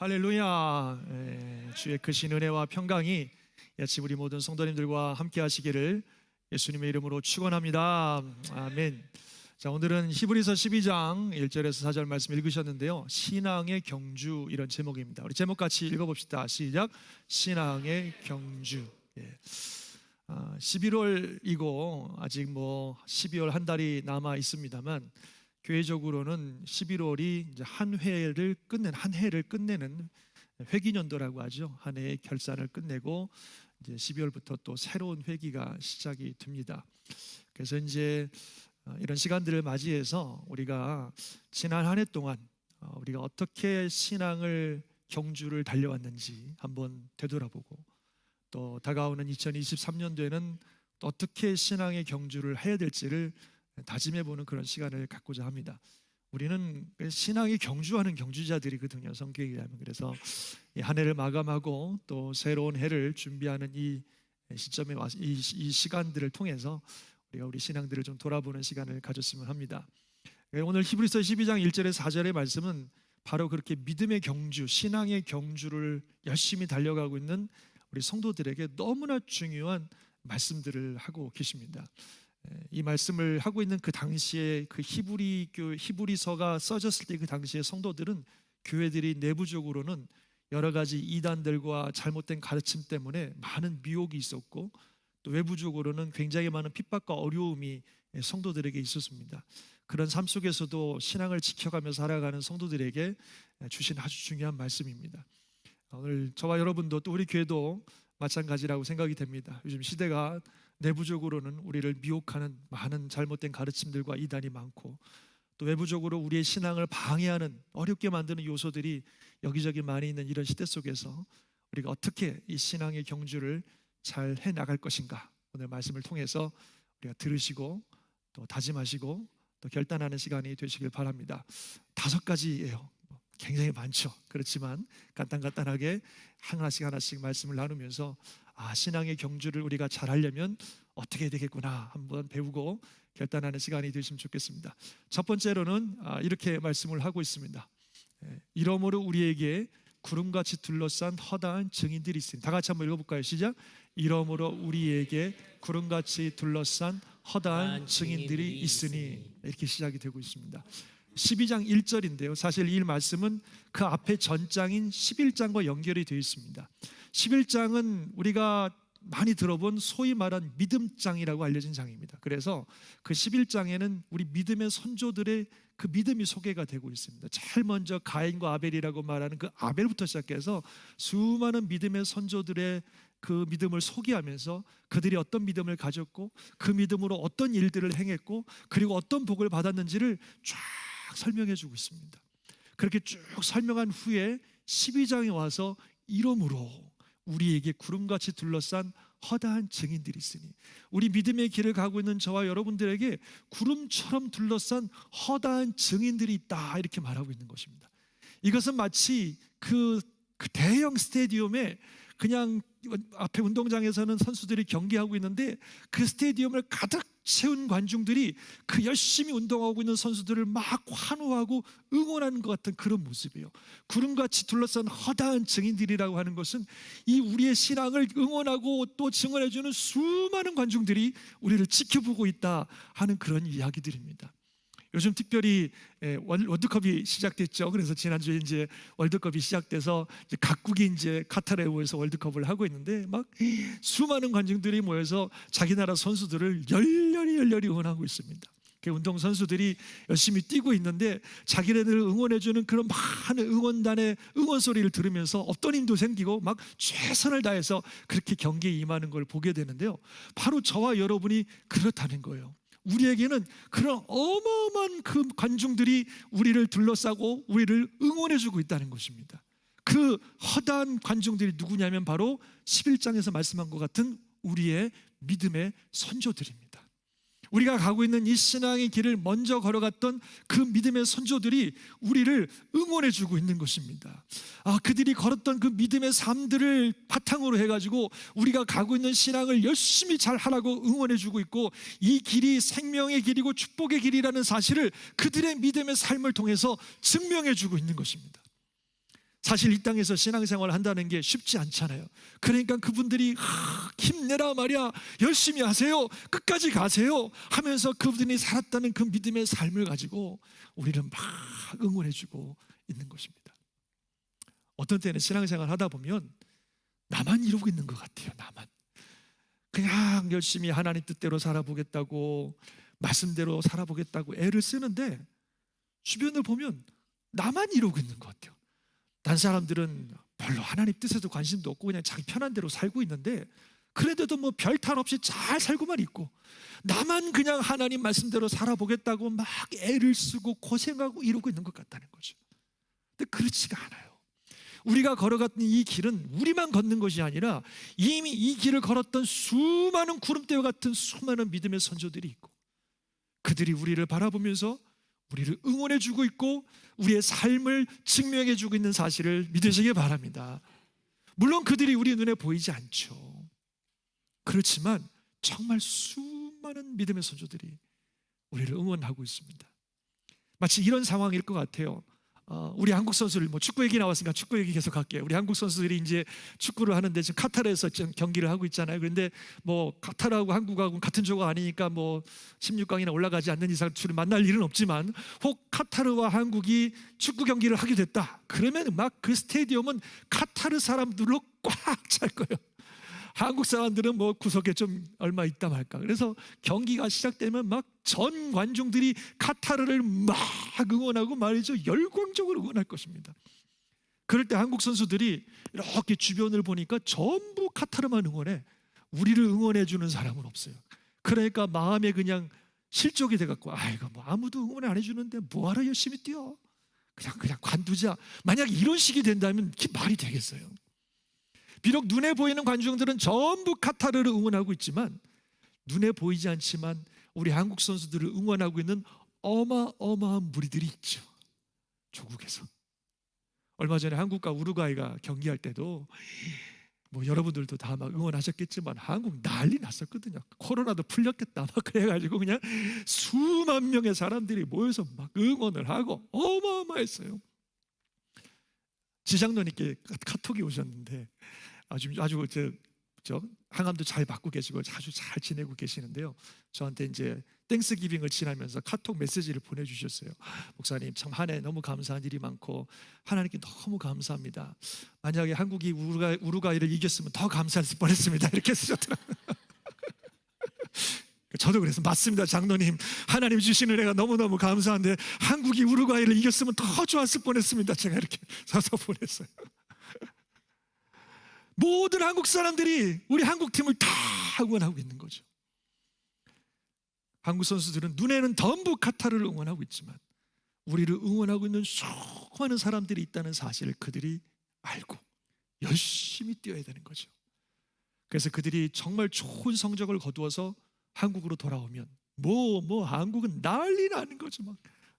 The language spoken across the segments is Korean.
할렐루야. 주의 크신 은혜와 평강이 아침 우리 모든 성도님들과 함께 하시기를 예수님의 이름으로 축원합니다. 아멘. 자, 오늘은 히브리서 12장 1절에서 4절 말씀 읽으셨는데요, 신앙의 경주, 이런 제목입니다. 우리 제목 같이 읽어봅시다. 시작. 신앙의 경주. 11월이고 아직 12월 한 달이 남아 있습니다만, 교회적으로는 11월이 이제 한 해를 끝내는 회기년도라고 하죠. 한 해의 결산을 끝내고 이제 12월부터 또 새로운 회기가 시작이 됩니다. 그래서 이제 이런 시간들을 맞이해서 우리가 지난 한 해 동안 우리가 어떻게 신앙을 경주를 달려왔는지 한번 되돌아보고, 또 다가오는 2023년도에는 또 어떻게 신앙의 경주를 해야 될지를 다짐해보는 그런 시간을 갖고자 합니다. 우리는 신앙이 경주하는 경주자들이거든요, 성경이라면. 그래서 이 한 해를 마감하고 또 새로운 해를 준비하는 이 시점에 와서 이 시간들을 통해서 우리가 우리 신앙들을 좀 돌아보는 시간을 가졌으면 합니다. 오늘 히브리서 12장 1절에서 4절의 말씀은 바로 그렇게 믿음의 경주, 신앙의 경주를 열심히 달려가고 있는 우리 성도들에게 너무나 중요한 말씀들을 하고 계십니다. 이 말씀을 하고 있는 그 당시에 그 히브리서가 써졌을 때 그 당시에 성도들은, 교회들이 내부적으로는 여러 가지 이단들과 잘못된 가르침 때문에 많은 미혹이 있었고, 또 외부적으로는 굉장히 많은 핍박과 어려움이 성도들에게 있었습니다. 그런 삶 속에서도 신앙을 지켜가며 살아가는 성도들에게 주신 아주 중요한 말씀입니다. 오늘 저와 여러분도, 또 우리 교회도 마찬가지라고 생각이 됩니다. 요즘 시대가 내부적으로는 우리를 미혹하는 많은 잘못된 가르침들과 이단이 많고, 또 외부적으로 우리의 신앙을 방해하는, 어렵게 만드는 요소들이 여기저기 많이 있는 이런 시대 속에서 우리가 어떻게 이 신앙의 경주를 잘 해나갈 것인가, 오늘 말씀을 통해서 우리가 들으시고 또 다짐하시고 또 결단하는 시간이 되시길 바랍니다. 5가지예요. 굉장히 많죠. 그렇지만 간단하게 하나씩 말씀을 나누면서 신앙의 경주를 우리가 잘 하려면 어떻게 해야 되겠구나 한번 배우고 결단하는 시간이 되시면 좋겠습니다. 첫 번째로는 이렇게 말씀을 하고 있습니다. 이러므로 우리에게 구름같이 둘러싼 허다한 증인들이 있으니. 다 같이 한번 읽어볼까요? 시작. 이러므로 우리에게 구름같이 둘러싼 허다한 증인들이 있으니. 이렇게 시작이 되고 있습니다. 12장 1절인데요, 사실 이 말씀은 그 앞에 전장인 11장과 연결이 되어 있습니다. 11장은 우리가 많이 들어본 소위 말한 믿음장이라고 알려진 장입니다. 그래서 그 11장에는 우리 믿음의 선조들의 그 믿음이 소개가 되고 있습니다. 제일 먼저 가인과 아벨이라고 말하는 그 아벨부터 시작해서 수많은 믿음의 선조들의 그 믿음을 소개하면서 그들이 어떤 믿음을 가졌고, 그 믿음으로 어떤 일들을 행했고, 그리고 어떤 복을 받았는지를 쫙 설명해 주고 있습니다. 그렇게 쭉 설명한 후에 12장에 와서 이러므로 우리에게 구름같이 둘러싼 허다한 증인들이 있으니, 우리 믿음의 길을 가고 있는 저와 여러분들에게 구름처럼 둘러싼 허다한 증인들이 있다, 이렇게 말하고 있는 것입니다. 이것은 마치 그 대형 스테디움에 그냥 앞에 운동장에서는 선수들이 경기하고 있는데 그 스테디움을 가득 채운 관중들이 그 열심히 운동하고 있는 선수들을 막 환호하고 응원하는 것 같은 그런 모습이에요. 구름같이 둘러싼 허다한 증인들이라고 하는 것은 이 우리의 신앙을 응원하고 또 증언해주는 수많은 관중들이 우리를 지켜보고 있다 하는 그런 이야기들입니다. 요즘 특별히 월드컵이 시작됐죠. 그래서 지난주에 이제 월드컵이 시작돼서 이제 각국이 이제 카타르에 모여서 월드컵을 하고 있는데, 막 수많은 관중들이 모여서 자기 나라 선수들을 열렬히 응원하고 있습니다. 그 운동 선수들이 열심히 뛰고 있는데 자기네들을 응원해주는 그런 많은 응원단의 응원 소리를 들으면서 어떤 힘도 생기고 막 최선을 다해서 그렇게 경기에 임하는 걸 보게 되는데요, 바로 저와 여러분이 그렇다는 거예요. 우리에게는 그런 어마어마한 그 관중들이 우리를 둘러싸고 우리를 응원해주고 있다는 것입니다. 그 허다한 관중들이 누구냐면 바로 11장에서 말씀한 것 같은 우리의 믿음의 선조들입니다. 우리가 가고 있는 이 신앙의 길을 먼저 걸어갔던 그 믿음의 선조들이 우리를 응원해주고 있는 것입니다. 그들이 걸었던 그 믿음의 삶들을 바탕으로 해가지고 우리가 가고 있는 신앙을 열심히 잘 하라고 응원해주고 있고, 이 길이 생명의 길이고 축복의 길이라는 사실을 그들의 믿음의 삶을 통해서 증명해주고 있는 것입니다. 사실 이 땅에서 신앙생활을 한다는 게 쉽지 않잖아요. 그러니까 그분들이 힘내라 말이야, 열심히 하세요, 끝까지 가세요 하면서 그분이 살았다는 그 믿음의 삶을 가지고 우리를 막 응원해주고 있는 것입니다. 어떤 때는 신앙생활 하다 보면 나만 이러고 있는 것 같아요. 나만 그냥 열심히 하나님 뜻대로 살아보겠다고, 말씀대로 살아보겠다고 애를 쓰는데 주변을 보면 나만 이러고 있는 것 같아요. 다른 사람들은 별로 하나님 뜻에도 관심도 없고 그냥 자기 편한 대로 살고 있는데, 그런데도 뭐 별 탈 없이 잘 살고만 있고, 나만 그냥 하나님 말씀대로 살아보겠다고 막 애를 쓰고 고생하고 이러고 있는 것 같다는 거죠. 근데 그렇지가 않아요. 우리가 걸어갔던 이 길은 우리만 걷는 것이 아니라 이미 이 길을 걸었던 수많은 구름대와 같은 수많은 믿음의 선조들이 있고, 그들이 우리를 바라보면서 우리를 응원해주고 있고 우리의 삶을 증명해주고 있는 사실을 믿으시기 바랍니다. 물론 그들이 우리 눈에 보이지 않죠. 그렇지만 정말 수많은 믿음의 선조들이 우리를 응원하고 있습니다. 마치 이런 상황일 것 같아요. 우리 한국 선수들, 뭐 축구 얘기 나왔으니까 축구 얘기 계속 할게요. 우리 한국 선수들이 이제 축구를 하는데 지금 카타르에서 지금 경기를 하고 있잖아요. 그런데 뭐 카타르하고 한국하고 같은 조가 아니니까 뭐 16강이나 올라가지 않는 이상 둘이 만날 일은 없지만, 혹 카타르와 한국이 축구 경기를 하게 됐다 그러면 막 그 스테디움은 카타르 사람들로 꽉 찰 거예요. 한국 사람들은 뭐 구석에 좀 얼마 있다 말까. 그래서 경기가 시작되면 막 전 관중들이 카타르를 막 응원하고 말이죠, 열광적으로 응원할 것입니다. 그럴 때 한국 선수들이 이렇게 주변을 보니까 전부 카타르만 응원해. 우리를 응원해 주는 사람은 없어요. 그러니까 마음에 그냥 실족이 돼갖고, 아이고 뭐 아무도 응원 안 해주는데 뭐하러 열심히 뛰어, 그냥 관두자. 만약 이런 식이 된다면 말이 되겠어요? 비록 눈에 보이는 관중들은 전부 카타르를 응원하고 있지만, 눈에 보이지 않지만 우리 한국 선수들을 응원하고 있는 어마어마한 무리들이 있죠. 조국에서. 얼마 전에 한국과 우루과이가 경기할 때도 뭐 여러분들도 다 막 응원하셨겠지만 한국 난리 났었거든요. 코로나도 풀렸겠다 막 그래가지고 그냥 수만 명의 사람들이 모여서 막 응원을 하고 어마어마했어요. 지장로님께 카톡이 오셨는데 아주 저 항암도 잘 받고 계시고 아주 잘 지내고 계시는데요. 저한테 이제 땡스기빙을 지나면서 카톡 메시지를 보내주셨어요. 목사님, 참 한 해 너무 감사한 일이 많고 하나님께 너무 감사합니다. 만약에 한국이 우루과이를 이겼으면 더 감사했을 뻔했습니다. 이렇게 쓰셨더라고요. 저도 그래서 맞습니다, 장로님. 하나님 주시는 은혜가 너무너무 감사한데 한국이 우루과이를 이겼으면 더 좋았을 뻔했습니다. 제가 이렇게 써서 보냈어요. 모든 한국 사람들이 우리 한국 팀을 다 응원하고 있는 거죠. 한국 선수들은 눈에는 전부 카타르를 응원하고 있지만 우리를 응원하고 있는 수많은 사람들이 있다는 사실을 그들이 알고 열심히 뛰어야 되는 거죠. 그래서 그들이 정말 좋은 성적을 거두어서 한국으로 돌아오면 한국은 난리 나는 거죠. 막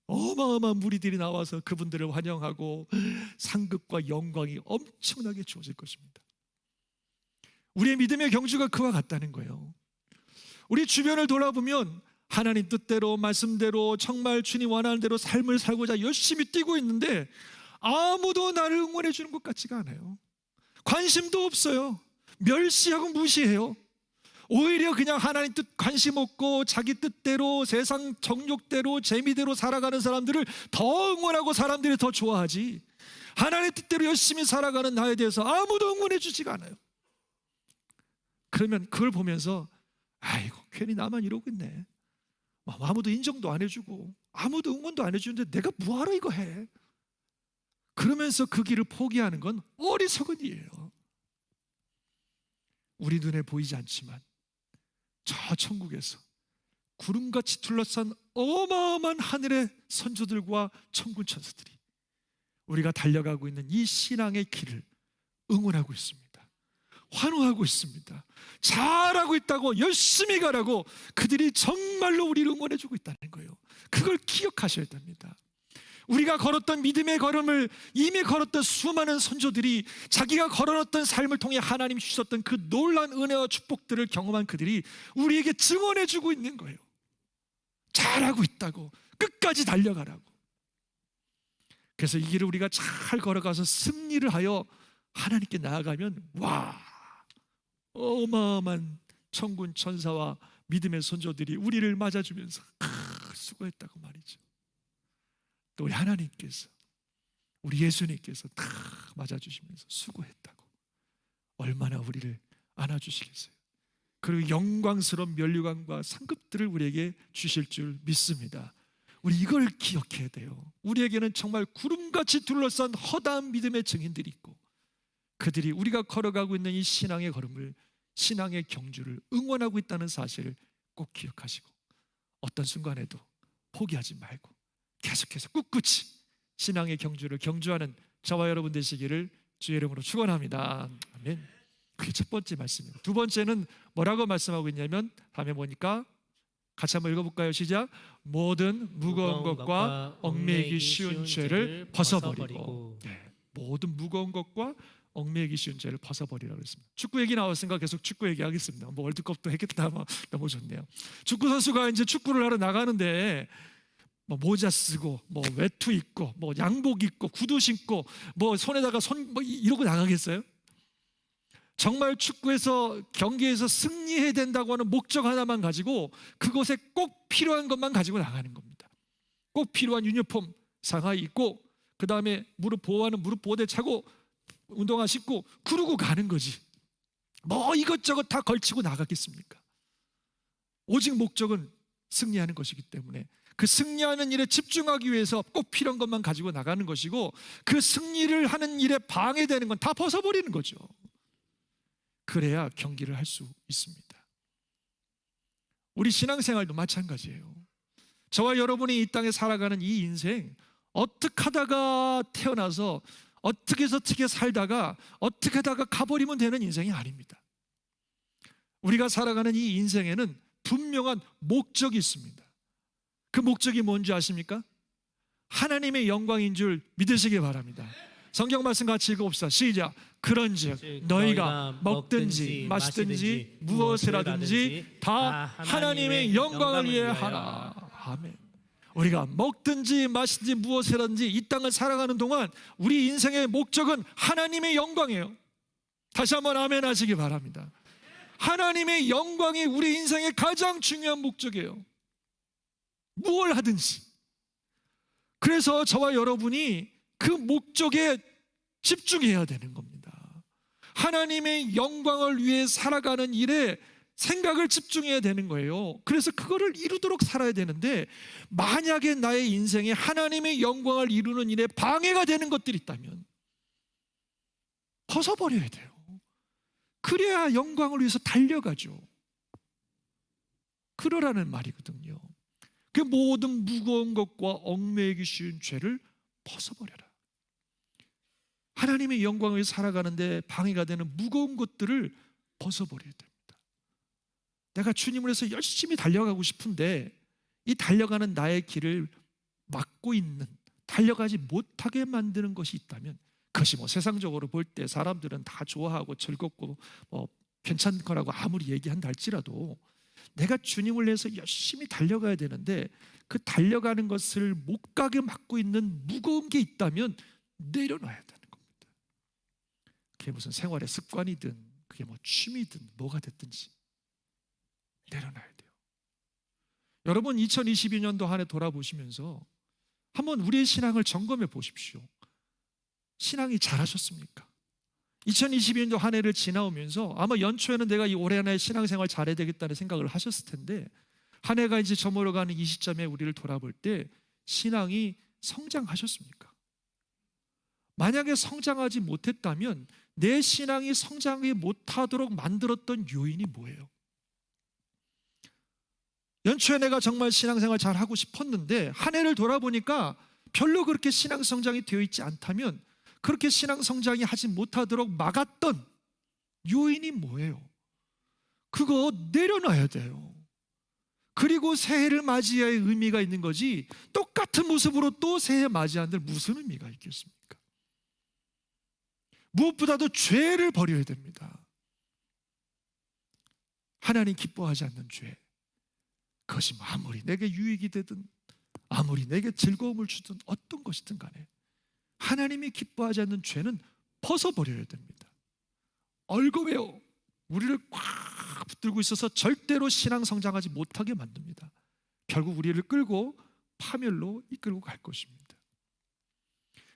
어마어마한 무리들이 나와서 그분들을 환영하고 상급과 영광이 엄청나게 주어질 것입니다. 우리의 믿음의 경주가 그와 같다는 거예요. 우리 주변을 돌아보면 하나님 뜻대로 말씀대로 정말 주님 원하는 대로 삶을 살고자 열심히 뛰고 있는데 아무도 나를 응원해 주는 것 같지가 않아요. 관심도 없어요. 멸시하고 무시해요. 오히려 그냥 하나님 뜻 관심 없고 자기 뜻대로 세상 정욕대로 재미대로 살아가는 사람들을 더 응원하고 사람들이 더 좋아하지, 하나님 뜻대로 열심히 살아가는 나에 대해서 아무도 응원해 주지가 않아요. 그러면 그걸 보면서 아이고 괜히 나만 이러고 있네, 아무도 인정도 안 해주고 아무도 응원도 안 해주는데 내가 뭐하러 이거 해, 그러면서 그 길을 포기하는 건 어리석은 일이에요. 우리 눈에 보이지 않지만 저 천국에서 구름같이 둘러싼 어마어마한 하늘의 선조들과 천군 천사들이 우리가 달려가고 있는 이 신앙의 길을 응원하고 있습니다. 환호하고 있습니다. 잘하고 있다고, 열심히 가라고 그들이 정말로 우리를 응원해주고 있다는 거예요. 그걸 기억하셔야 됩니다. 우리가 걸었던 믿음의 걸음을 이미 걸었던 수많은 선조들이 자기가 걸어놨던 삶을 통해 하나님이 주셨던 그 놀라운 은혜와 축복들을 경험한 그들이 우리에게 증언해주고 있는 거예요. 잘하고 있다고, 끝까지 달려가라고. 그래서 이 길을 우리가 잘 걸어가서 승리를 하여 하나님께 나아가면 와, 어마어마한 천군 천사와 믿음의 선조들이 우리를 맞아주면서 수고했다고 말이죠. 또 우리 하나님께서, 우리 예수님께서 다 맞아주시면서 수고했다고 얼마나 우리를 안아주시겠어요. 그리고 영광스러운 면류관과 상급들을 우리에게 주실 줄 믿습니다. 우리 이걸 기억해야 돼요. 우리에게는 정말 구름같이 둘러싼 허다한 믿음의 증인들이 있고, 그들이 우리가 걸어가고 있는 이 신앙의 걸음을, 신앙의 경주를 응원하고 있다는 사실을 꼭 기억하시고, 어떤 순간에도 포기하지 말고 계속해서 꿋꿋이 신앙의 경주를 경주하는 저와 여러분 되시기를 주의 이름으로 축원합니다. 아멘. 그게 첫 번째 말씀입니다. 두 번째는 뭐라고 말씀하고 있냐면, 다음에 보니까 같이 한번 읽어볼까요? 시작. 모든 무거운 것과 얽매이기 쉬운 죄를 벗어버리고. 네, 모든 무거운 것과 얽매이기 쉬운 죄를 벗어버리라고 했습니다. 축구 얘기 나왔으니까 계속 축구 얘기하겠습니다. 뭐 월드컵도 했겠다. 너무 좋네요. 축구 선수가 이제 축구를 하러 나가는데 뭐 모자 쓰고, 뭐 외투 입고, 뭐 양복 입고, 구두 신고, 뭐 손에다가 뭐 이러고 나가겠어요? 정말 축구에서 경기에서 승리해야 된다고 하는 목적 하나만 가지고 그것에 꼭 필요한 것만 가지고 나가는 겁니다. 꼭 필요한 유니폼 상하이 입고, 그 다음에 무릎 보호하는 무릎 보호대 차고, 운동화 신고 그러고 가는 거지. 뭐 이것저것 다 걸치고 나가겠습니까? 오직 목적은 승리하는 것이기 때문에 그 승리하는 일에 집중하기 위해서 꼭 필요한 것만 가지고 나가는 것이고, 그 승리를 하는 일에 방해되는 건 다 벗어버리는 거죠. 그래야 경기를 할 수 있습니다. 우리 신앙생활도 마찬가지예요. 저와 여러분이 이 땅에 살아가는 이 인생, 어떻게 하다가 태어나서 어떻게 해서 어떻게 살다가 어떻게 하다가 가버리면 되는 인생이 아닙니다. 우리가 살아가는 이 인생에는 분명한 목적이 있습니다. 그 목적이 뭔지 아십니까? 하나님의 영광인 줄 믿으시기 바랍니다. 성경 말씀 같이 읽어봅시다. 시작. 그런즉 너희가 먹든지 마시든지 무엇이라든지 다 하나님의 영광을 위해 하라. 아멘. 우리가 먹든지 마시든지 무엇이라든지 이 땅을 살아가는 동안 우리 인생의 목적은 하나님의 영광이에요. 다시 한번 아멘 하시기 바랍니다. 하나님의 영광이 우리 인생의 가장 중요한 목적이에요. 무엇을 하든지. 그래서 저와 여러분이 그 목적에 집중해야 되는 겁니다. 하나님의 영광을 위해 살아가는 일에 생각을 집중해야 되는 거예요. 그래서 그거를 이루도록 살아야 되는데, 만약에 나의 인생에 하나님의 영광을 이루는 일에 방해가 되는 것들이 있다면 벗어버려야 돼요. 그래야 영광을 위해서 달려가죠. 그러라는 말이거든요. 그 모든 무거운 것과 얽매이기 쉬운 죄를 벗어버려라. 하나님의 영광을 위해 살아가는데 방해가 되는 무거운 것들을 벗어버려야 됩니다. 내가 주님을 위해서 열심히 달려가고 싶은데 이 달려가는 나의 길을 막고 있는, 달려가지 못하게 만드는 것이 있다면, 그것이 뭐 세상적으로 볼 때 사람들은 다 좋아하고 즐겁고 뭐 괜찮은 거라고 아무리 얘기한다 할지라도, 내가 주님을 위해서 열심히 달려가야 되는데 그 달려가는 것을 못 가게 막고 있는 무거운 게 있다면 내려놔야 되는 겁니다. 그게 무슨 생활의 습관이든 그게 뭐 취미든 뭐가 됐든지 내려놔야 돼요. 여러분 2022년도 한 해 돌아보시면서 한번 우리의 신앙을 점검해 보십시오. 신앙이 잘하셨습니까? 2022년도 한 해를 지나오면서 아마 연초에는 내가 이 올해 한 해 신앙생활 잘해야 되겠다는 생각을 하셨을 텐데, 한 해가 이제 저물어가는 이 시점에 우리를 돌아볼 때 신앙이 성장하셨습니까? 만약에 성장하지 못했다면 내 신앙이 성장하지 못하도록 만들었던 요인이 뭐예요? 연초에 내가 정말 신앙생활 잘 하고 싶었는데 한 해를 돌아보니까 별로 그렇게 신앙 성장이 되어 있지 않다면, 그렇게 신앙 성장이 하지 못하도록 막았던 요인이 뭐예요? 그거 내려놔야 돼요. 그리고 새해를 맞이할 의미가 있는 거지, 똑같은 모습으로 또 새해 맞이하는데 무슨 의미가 있겠습니까? 무엇보다도 죄를 버려야 됩니다. 하나님 기뻐하지 않는 죄. 그것이 아무리 내게 유익이 되든 아무리 내게 즐거움을 주든 어떤 것이든 간에 하나님이 기뻐하지 않는 죄는 벗어버려야 됩니다. 얼거매요 우리를 꽉 붙들고 있어서 절대로 신앙 성장하지 못하게 만듭니다. 결국 우리를 끌고 파멸로 이끌고 갈 것입니다.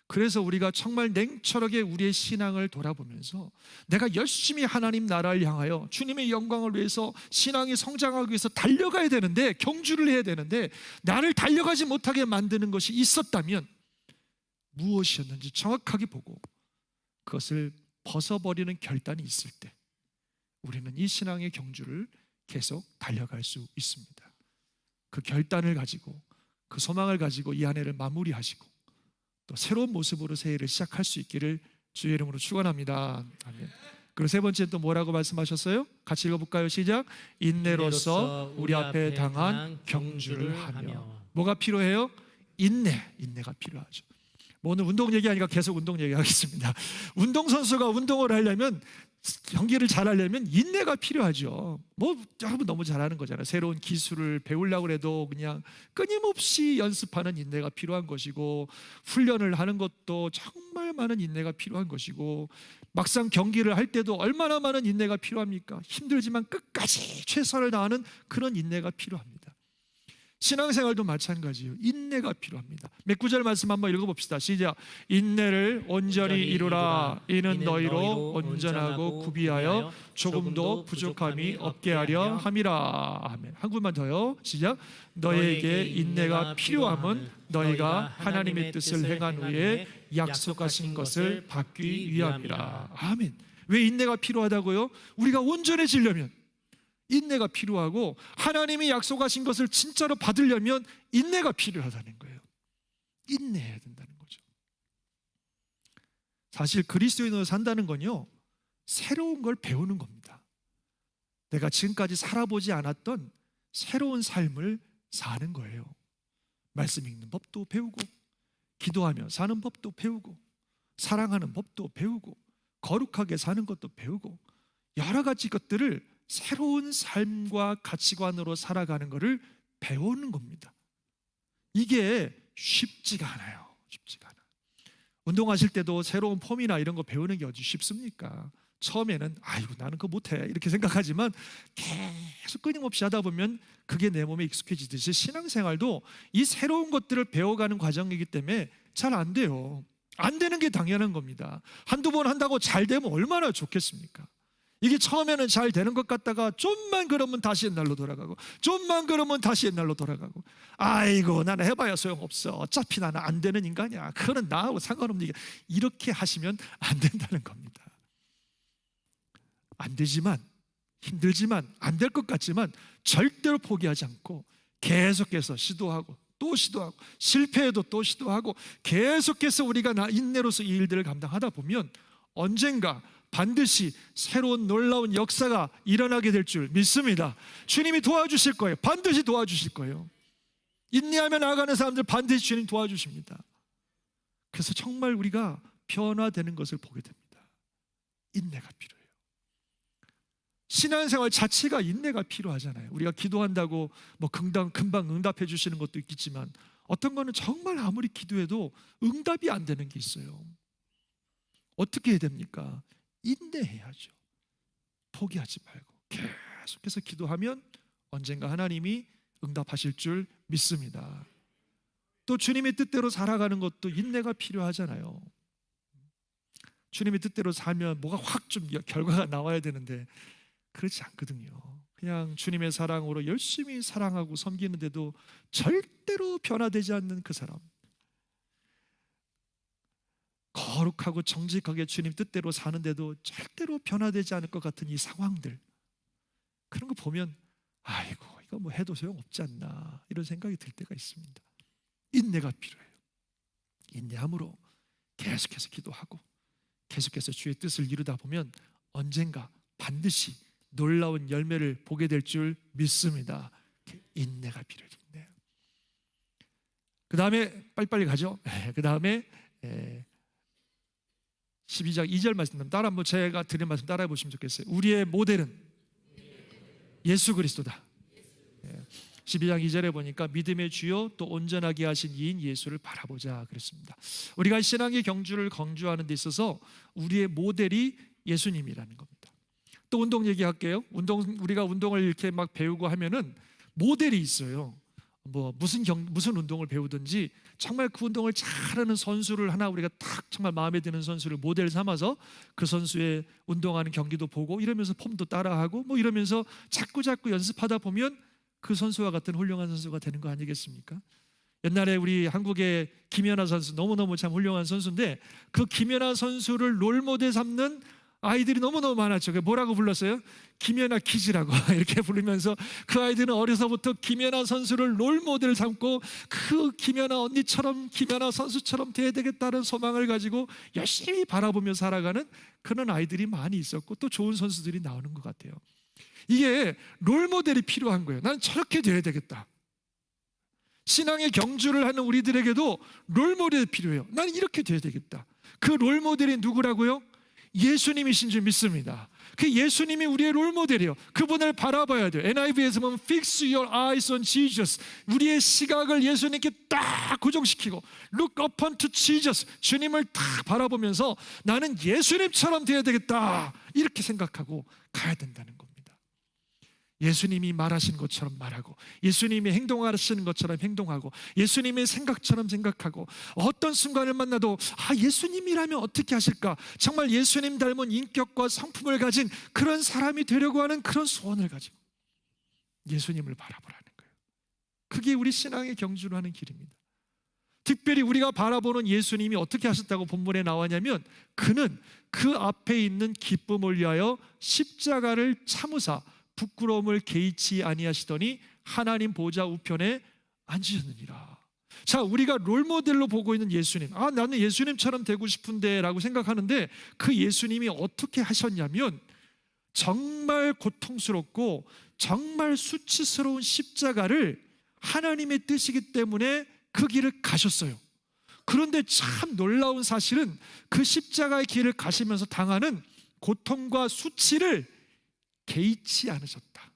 그래서 우리가 정말 냉철하게 우리의 신앙을 돌아보면서 내가 열심히 하나님 나라를 향하여 주님의 영광을 위해서 신앙이 성장하기 위해서 달려가야 되는데, 경주를 해야 되는데 나를 달려가지 못하게 만드는 것이 있었다면 무엇이었는지 정확하게 보고 그것을 벗어버리는 결단이 있을 때 우리는 이 신앙의 경주를 계속 달려갈 수 있습니다. 그 결단을 가지고, 그 소망을 가지고 이 한 해를 마무리하시고 또 새로운 모습으로 새해를 시작할 수 있기를 주의 이름으로 축원합니다. 아멘. 그리고 세 번째 또 뭐라고 말씀하셨어요? 같이 읽어볼까요? 시작. 인내로서 우리 앞에 당한 경주를 하며. 뭐가 필요해요? 인내가 필요하죠. 뭐 오늘 운동 얘기하니까 계속 운동 얘기하겠습니다. 운동선수가 운동을 하려면, 경기를 잘하려면 인내가 필요하죠. 뭐 여러분 너무 잘하는 거잖아요. 새로운 기술을 배우려고 해도 그냥 끊임없이 연습하는 인내가 필요한 것이고, 훈련을 하는 것도 정말 많은 인내가 필요한 것이고, 막상 경기를 할 때도 얼마나 많은 인내가 필요합니까? 힘들지만 끝까지 최선을 다하는 그런 인내가 필요합니다. 신앙생활도 마찬가지예요. 인내가 필요합니다. 몇 구절 말씀 한번 읽어봅시다. 시작. 인내를 온전히 이루라. 이는 너희로 온전하고 구비하여 조금도 부족함이 없게 하려 함이라. 아멘. 한 구만 더요. 시작. 너희에게 인내가 필요함은 너희가 하나님의 뜻을 행한 후에 약속하신 것을 받기 위함이라. 아멘. 왜 인내가 필요하다고요? 우리가 온전해지려면 인내가 필요하고, 하나님이 약속하신 것을 진짜로 받으려면 인내가 필요하다는 거예요. 인내해야 된다는 거죠. 사실 그리스도인으로 산다는 건요, 새로운 걸 배우는 겁니다. 내가 지금까지 살아보지 않았던 새로운 삶을 사는 거예요. 말씀 읽는 법도 배우고, 기도하며 사는 법도 배우고, 사랑하는 법도 배우고, 거룩하게 사는 것도 배우고, 여러 가지 것들을 새로운 삶과 가치관으로 살아가는 것을 배우는 겁니다. 이게 쉽지가 않아요. 쉽지가 않아요. 운동하실 때도 새로운 폼이나 이런 거 배우는 게 어디 쉽습니까? 처음에는 아이고 나는 그거 못해 이렇게 생각하지만 계속 끊임없이 하다 보면 그게 내 몸에 익숙해지듯이 신앙생활도 이 새로운 것들을 배워가는 과정이기 때문에 잘 안 돼요. 안 되는 게 당연한 겁니다. 한두 번 한다고 잘 되면 얼마나 좋겠습니까? 이게 처음에는 잘 되는 것 같다가 좀만 그러면 다시 옛날로 돌아가고, 좀만 그러면 다시 옛날로 돌아가고, 아이고 나는 해봐야 소용없어, 어차피 나는 안 되는 인간이야, 그거는 나하고 상관없는 얘기야, 이렇게 하시면 안 된다는 겁니다. 안 되지만, 힘들지만, 안 될 것 같지만 절대로 포기하지 않고 계속해서 시도하고 또 시도하고, 실패해도 또 시도하고, 계속해서 우리가 인내로서 이 일들을 감당하다 보면 언젠가 반드시 새로운 놀라운 역사가 일어나게 될 줄 믿습니다. 주님이 도와주실 거예요. 반드시 도와주실 거예요. 인내하며 나아가는 사람들 반드시 주님 도와주십니다. 그래서 정말 우리가 변화되는 것을 보게 됩니다. 인내가 필요해요. 신앙생활 자체가 인내가 필요하잖아요. 우리가 기도한다고 뭐 금방 응답해 주시는 것도 있겠지만, 어떤 거는 정말 아무리 기도해도 응답이 안 되는 게 있어요. 어떻게 해야 됩니까? 인내해야죠. 포기하지 말고 계속해서 기도하면 언젠가 하나님이 응답하실 줄 믿습니다. 또 주님의 뜻대로 살아가는 것도 인내가 필요하잖아요. 주님의 뜻대로 살면 뭐가 확 좀 결과가 나와야 되는데 그렇지 않거든요. 그냥 주님의 사랑으로 열심히 사랑하고 섬기는데도 절대로 변화되지 않는 그 사람, 거룩하고 정직하게 주님 뜻대로 사는데도 절대로 변화되지 않을 것 같은 이 상황들, 그런 거 보면 아이고 이거 뭐 해도 소용없지 않나 이런 생각이 들 때가 있습니다. 인내가 필요해요. 인내함으로 계속해서 기도하고 계속해서 주의 뜻을 이루다 보면 언젠가 반드시 놀라운 열매를 보게 될 줄 믿습니다. 인내가 필요해요. 인내. 그 다음에 빨리빨리 가죠. 그 다음에 12장 2절 말씀 따라 한번 제가 드린 말씀 따라해 보시면 좋겠어요. 우리의 모델은 예수 그리스도다. 12장 2절에 보니까 믿음의 주요 또 온전하게 하신 이인 예수를 바라보자 그랬습니다. 우리가 신앙의 경주를 강조하는 데 있어서 우리의 모델이 예수님이라는 겁니다. 또 운동 얘기할게요. 우리가 운동을 이렇게 막 배우고 하면은 모델이 있어요. 무슨 운동을 배우든지 정말 그 운동을 잘하는 선수를 하나 우리가 딱 정말 마음에 드는 선수를 모델 삼아서 그 선수의 운동하는 경기도 보고 이러면서 폼도 따라하고 이러면서 자꾸 연습하다 보면 그 선수와 같은 훌륭한 선수가 되는 거 아니겠습니까? 옛날에 우리 한국의 김연아 선수 너무너무 참 훌륭한 선수인데 그 김연아 선수를 롤모델 삼는 아이들이 너무너무 많았죠. 뭐라고 불렀어요? 김연아 키즈라고 이렇게 부르면서 그 아이들은 어려서부터 김연아 선수를 롤모델 삼고 그 김연아 언니처럼 김연아 선수처럼 돼야 되겠다는 소망을 가지고 열심히 바라보며 살아가는 그런 아이들이 많이 있었고 또 좋은 선수들이 나오는 것 같아요. 이게 롤모델이 필요한 거예요. 난 저렇게 돼야 되겠다. 신앙의 경주를 하는 우리들에게도 롤모델이 필요해요. 난 이렇게 돼야 되겠다. 그 롤모델이 누구라고요? 예수님이신 줄 믿습니다. 그 예수님이 우리의 롤모델이에요. 그분을 바라봐야 돼요. NIV에서 보면 Fix your eyes on Jesus. 우리의 시각을 예수님께 딱 고정시키고 Look upon to Jesus. 주님을 딱 바라보면서 나는 예수님처럼 되어야 되겠다 이렇게 생각하고 가야 된다는 겁니다. 예수님이 말하신 것처럼 말하고 예수님이 행동하시는 것처럼 행동하고 예수님의 생각처럼 생각하고 어떤 순간을 만나도 예수님이라면 어떻게 하실까? 정말 예수님 닮은 인격과 성품을 가진 그런 사람이 되려고 하는 그런 소원을 가지고 예수님을 바라보라는 거예요. 그게 우리 신앙의 경주로 하는 길입니다. 특별히 우리가 바라보는 예수님이 어떻게 하셨다고 본문에 나왔냐면 그는 그 앞에 있는 기쁨을 위하여 십자가를 참으사 부끄러움을 개의치 아니하시더니 하나님 보좌 우편에 앉으셨느니라. 자, 우리가 롤모델로 보고 있는 예수님, 나는 예수님처럼 되고 싶은데 라고 생각하는데 그 예수님이 어떻게 하셨냐면 정말 고통스럽고 정말 수치스러운 십자가를 하나님의 뜻이기 때문에 그 길을 가셨어요. 그런데 참 놀라운 사실은 그 십자가의 길을 가시면서 당하는 고통과 수치를 개의치 않으셨다.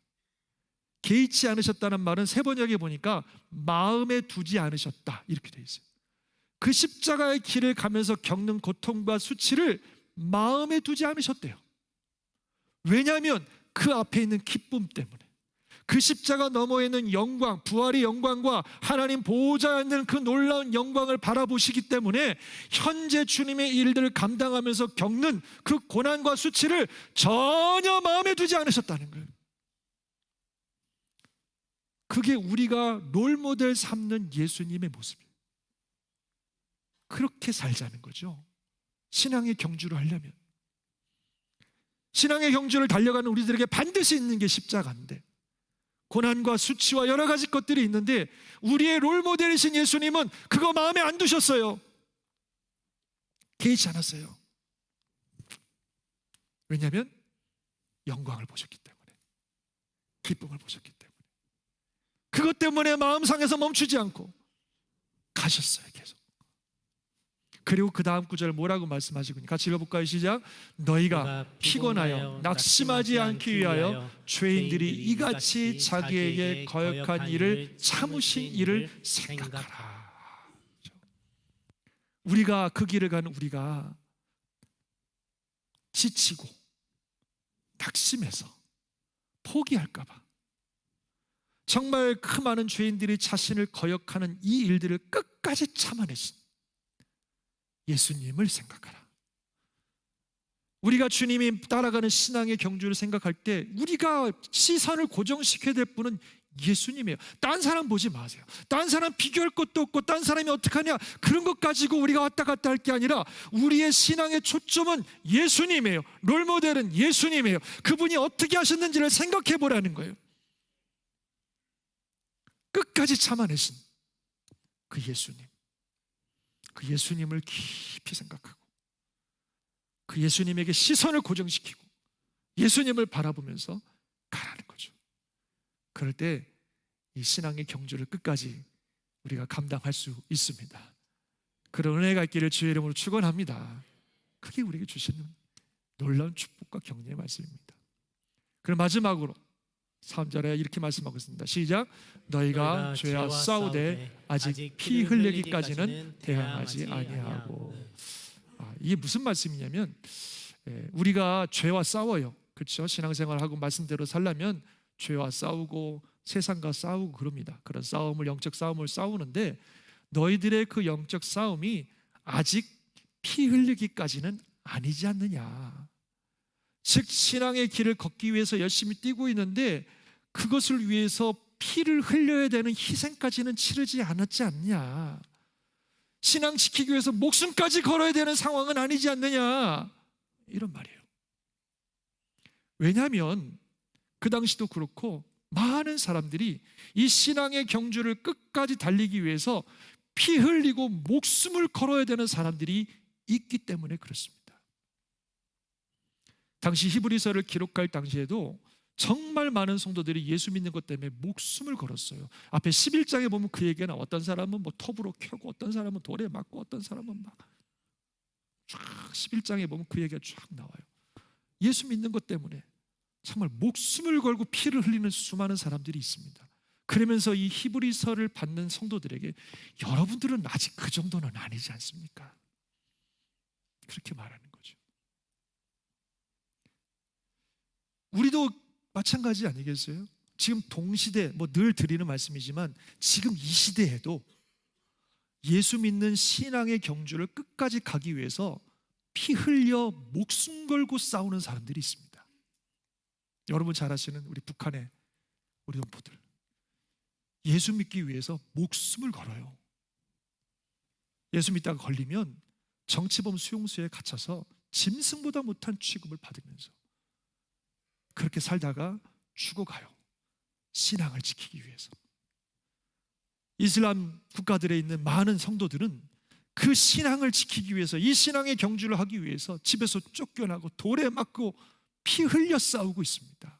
개의치 않으셨다는 말은 세 번역에 보니까 마음에 두지 않으셨다 이렇게 되어 있어요. 그 십자가의 길을 가면서 겪는 고통과 수치를 마음에 두지 않으셨대요. 왜냐하면 그 앞에 있는 기쁨 때문에 그 십자가 너머에 있는 영광, 부활의 영광과 하나님 보호자에 있는 그 놀라운 영광을 바라보시기 때문에 현재 주님의 일들을 감당하면서 겪는 그 고난과 수치를 전혀 마음에 두지 않으셨다는 거예요. 그게 우리가 롤모델 삼는 예수님의 모습이에요. 그렇게 살자는 거죠. 신앙의 경주를 하려면 신앙의 경주를 달려가는 우리들에게 반드시 있는 게 십자가인데 고난과 수치와 여러 가지 것들이 있는데 우리의 롤모델이신 예수님은 그거 마음에 안 두셨어요. 개의치 않았어요. 왜냐하면 영광을 보셨기 때문에, 기쁨을 보셨기 때문에, 그것 때문에 마음 상해서 멈추지 않고 가셨어요. 계속. 그리고 그 다음 구절 뭐라고 말씀하시군요. 같이 읽어볼까요? 시작. 너희가 피곤하여 낙심하지 않기 위하여 죄인들이 이같이 자기에게 거역한 일을 참으신 일을 생각하라. 우리가 그 길을 가는 우리가 지치고 낙심해서 포기할까 봐 정말 그 많은 죄인들이 자신을 거역하는 이 일들을 끝까지 참아내신 예수님을 생각하라. 우리가 주님이 따라가는 신앙의 경주를 생각할 때 우리가 시선을 고정시켜야 될 분은 예수님이에요. 딴 사람 보지 마세요. 딴 사람 비교할 것도 없고 딴 사람이 어떡하냐 그런 것 가지고 우리가 왔다 갔다 할 게 아니라 우리의 신앙의 초점은 예수님이에요. 롤모델은 예수님이에요. 그분이 어떻게 하셨는지를 생각해 보라는 거예요. 끝까지 참아내신 그 예수님, 그 예수님을 깊이 생각하고 그 예수님에게 시선을 고정시키고 예수님을 바라보면서 가라는 거죠. 그럴 때 이 신앙의 경주를 끝까지 우리가 감당할 수 있습니다. 그런 은혜가 있기를 주의 이름으로 축원합니다. 그게 우리에게 주시는 놀라운 축복과 격려의 말씀입니다. 그럼 마지막으로 3절에 이렇게 말씀하고 있습니다. 시작. 너희가 죄와 싸우되 아직 피 흘리기까지는 대항하지 아니하고. 이게 무슨 말씀이냐면 우리가 죄와 싸워요. 그렇죠? 신앙생활하고 말씀대로 살려면 죄와 싸우고 세상과 싸우고 그럽니다. 그런 싸움을, 영적 싸움을 싸우는데 너희들의 그 영적 싸움이 아직 피 흘리기까지는 아니지 않느냐. 즉 신앙의 길을 걷기 위해서 열심히 뛰고 있는데 그것을 위해서 피를 흘려야 되는 희생까지는 치르지 않았지 않냐. 신앙 지키기 위해서 목숨까지 걸어야 되는 상황은 아니지 않느냐, 이런 말이에요. 왜냐하면 그 당시도 그렇고 많은 사람들이 이 신앙의 경주를 끝까지 달리기 위해서 피 흘리고 목숨을 걸어야 되는 사람들이 있기 때문에 그렇습니다. 당시 히브리서를 기록할 당시에도 정말 많은 성도들이 예수 믿는 것 때문에 목숨을 걸었어요. 앞에 11장에 보면 그 얘기가 나와. 어떤 사람은 뭐 톱으로 켜고 어떤 사람은 돌에 맞고 어떤 사람은 막 쫙 11장에 보면 그 얘기가 쫙 나와요. 예수 믿는 것 때문에 정말 목숨을 걸고 피를 흘리는 수많은 사람들이 있습니다. 그러면서 이 히브리서를 받는 성도들에게 여러분들은 아직 그 정도는 아니지 않습니까? 그렇게 말하는 거죠. 우리도 마찬가지 아니겠어요? 지금 동시대, 뭐 늘 드리는 말씀이지만 지금 이 시대에도 예수 믿는 신앙의 경주를 끝까지 가기 위해서 피 흘려 목숨 걸고 싸우는 사람들이 있습니다. 여러분 잘 아시는 우리 북한의 우리 동포들, 예수 믿기 위해서 목숨을 걸어요. 예수 믿다가 걸리면 정치범 수용소에 갇혀서 짐승보다 못한 취급을 받으면서 그렇게 살다가 죽어가요. 신앙을 지키기 위해서. 이슬람 국가들에 있는 많은 성도들은 그 신앙을 지키기 위해서, 이 신앙의 경주를 하기 위해서 집에서 쫓겨나고 돌에 맞고 피 흘려 싸우고 있습니다.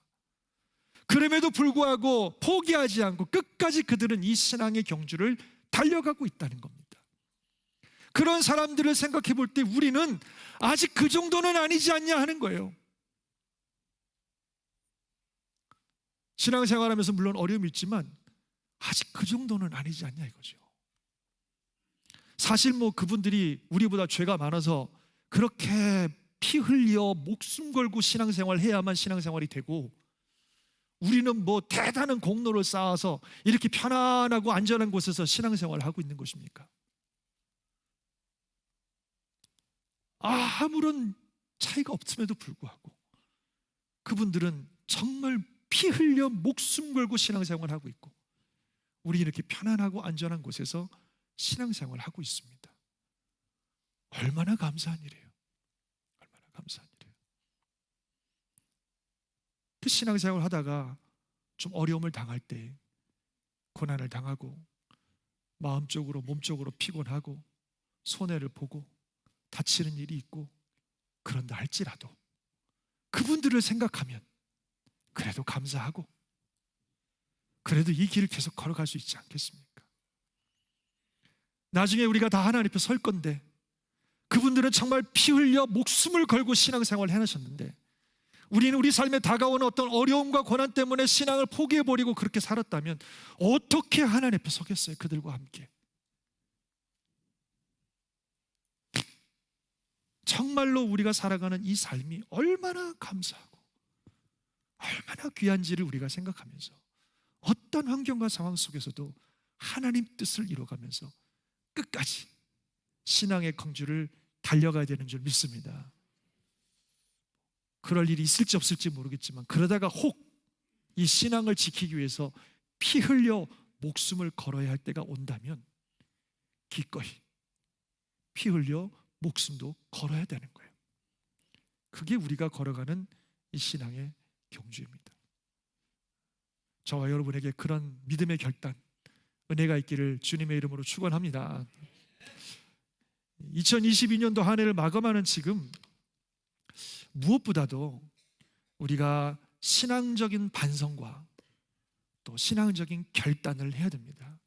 그럼에도 불구하고 포기하지 않고 끝까지 그들은 이 신앙의 경주를 달려가고 있다는 겁니다. 그런 사람들을 생각해 볼 때 우리는 아직 그 정도는 아니지 않냐 하는 거예요. 신앙생활하면서 물론 어려움이 있지만 아직 그 정도는 아니지 않냐 이거죠. 사실 뭐 그분들이 우리보다 죄가 많아서 그렇게 피 흘려 목숨 걸고 신앙생활 해야만 신앙생활이 되고, 우리는 뭐 대단한 공로를 쌓아서 이렇게 편안하고 안전한 곳에서 신앙생활을 하고 있는 것입니까? 아무런 차이가 없음에도 불구하고 그분들은 정말 피 흘려 목숨 걸고 신앙생활을 하고 있고, 우리 이렇게 편안하고 안전한 곳에서 신앙생활을 하고 있습니다. 얼마나 감사한 일이에요. 얼마나 감사한 일이에요. 그 신앙생활을 하다가 좀 어려움을 당할 때, 고난을 당하고 마음적으로 몸적으로 피곤하고 손해를 보고 다치는 일이 있고 그런다 할지라도 그분들을 생각하면 그래도 감사하고 그래도 이 길을 계속 걸어갈 수 있지 않겠습니까? 나중에 우리가 다 하나님 앞에 설 건데 그분들은 정말 피 흘려 목숨을 걸고 신앙생활을 해내셨는데 우리는 우리 삶에 다가오는 어떤 어려움과 고난 때문에 신앙을 포기해버리고 그렇게 살았다면 어떻게 하나님 앞에 서겠어요? 그들과 함께. 정말로 우리가 살아가는 이 삶이 얼마나 감사하고 얼마나 귀한지를 우리가 생각하면서 어떤 환경과 상황 속에서도 하나님 뜻을 이뤄가면서 끝까지 신앙의 경주를 달려가야 되는 줄 믿습니다. 그럴 일이 있을지 없을지 모르겠지만 그러다가 혹 이 신앙을 지키기 위해서 피 흘려 목숨을 걸어야 할 때가 온다면 기꺼이 피 흘려 목숨도 걸어야 되는 거예요. 그게 우리가 걸어가는 이 신앙의 경주입니다. 저와 여러분에게 그런 믿음의 결단, 은혜가 있기를 주님의 이름으로 축원합니다. 2022년도 한 해를 마감하는 지금 무엇보다도 우리가 신앙적인 반성과 또 신앙적인 결단을 해야 됩니다.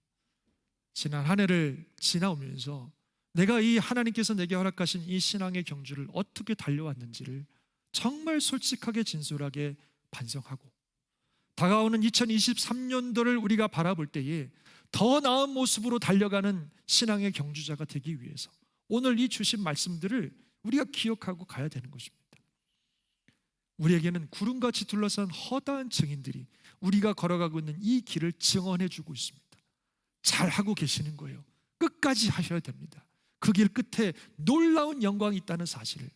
지난 한 해를 지나오면서 내가 이 하나님께서 내게 허락하신 이 신앙의 경주를 어떻게 달려왔는지를 정말 솔직하게 진솔하게 반성하고 다가오는 2023년도를 우리가 바라볼 때에 더 나은 모습으로 달려가는 신앙의 경주자가 되기 위해서 오늘 이 주신 말씀들을 우리가 기억하고 가야 되는 것입니다. 우리에게는 구름같이 둘러싼 허다한 증인들이 우리가 걸어가고 있는 이 길을 증언해 주고 있습니다. 잘하고 계시는 거예요. 끝까지 하셔야 됩니다. 그 길 끝에 놀라운 영광이 있다는 사실을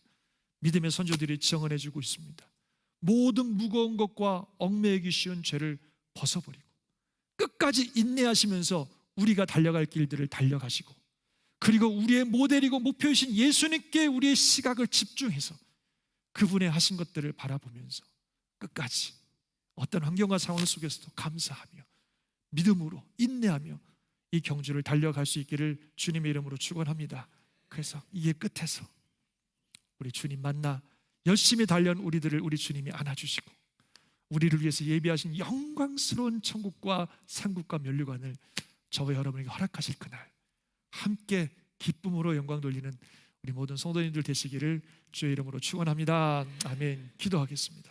믿음의 선조들이 증언해 주고 있습니다. 모든 무거운 것과 얽매이기 쉬운 죄를 벗어버리고 끝까지 인내하시면서 우리가 달려갈 길들을 달려가시고, 그리고 우리의 모델이고 목표이신 예수님께 우리의 시각을 집중해서 그분의 하신 것들을 바라보면서 끝까지 어떤 환경과 상황 속에서도 감사하며 믿음으로 인내하며 이 경주를 달려갈 수 있기를 주님의 이름으로 축원합니다. 그래서 이게 끝에서 우리 주님 만나 열심히 달려온 우리들을 우리 주님이 안아주시고 우리를 위해서 예비하신 영광스러운 천국과 상국과 면류관을 저와 여러분에게 허락하실 그날 함께 기쁨으로 영광 돌리는 우리 모든 성도님들 되시기를 주의 이름으로 축원합니다. 아멘. 기도하겠습니다.